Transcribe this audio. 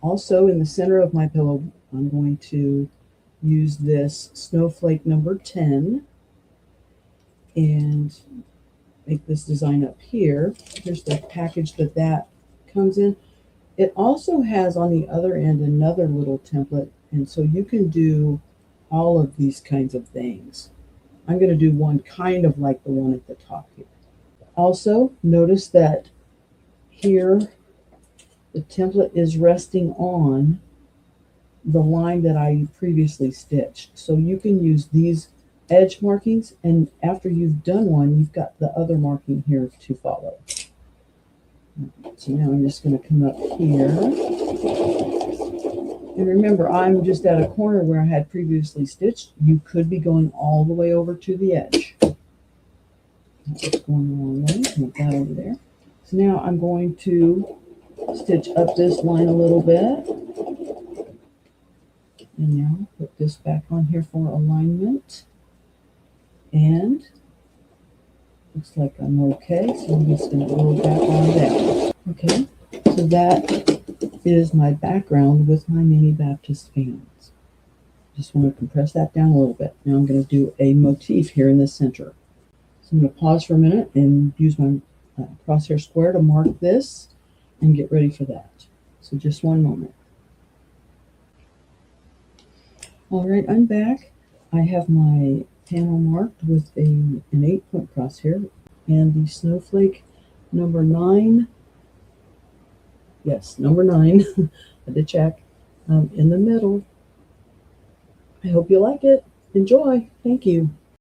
Also in the center of my pillow, I'm going to use this snowflake number 10 and make this design up here. Here's the package that comes in. It also has on the other end another little template, and so you can do all of these kinds of things. I'm going to do one kind of like the one at the top here. Also, notice that here the template is resting on the line that I previously stitched. So you can use these edge markings, and after you've done one, you've got the other marking here to follow. So now I'm just going to come up here. And remember, I'm just at a corner where I had previously stitched. You could be going all the way over to the edge. That's going the wrong way. Put that over there. So now I'm going to stitch up this line a little bit. And now put this back on here for alignment. And looks like I'm okay. So I'm just going to go back on down. Okay, so that is my background with my mini Baptist fans. Just want to compress that down a little bit. Now I'm going to do a motif here in the center. So I'm going to pause for a minute and use my crosshair square to mark this and get ready for that. So just one moment. All right, I'm back. I have my panel marked with an 8-point crosshair and the snowflake number 9. Yes, number 9. I had to check. In the middle. I hope you like it. Enjoy. Thank you.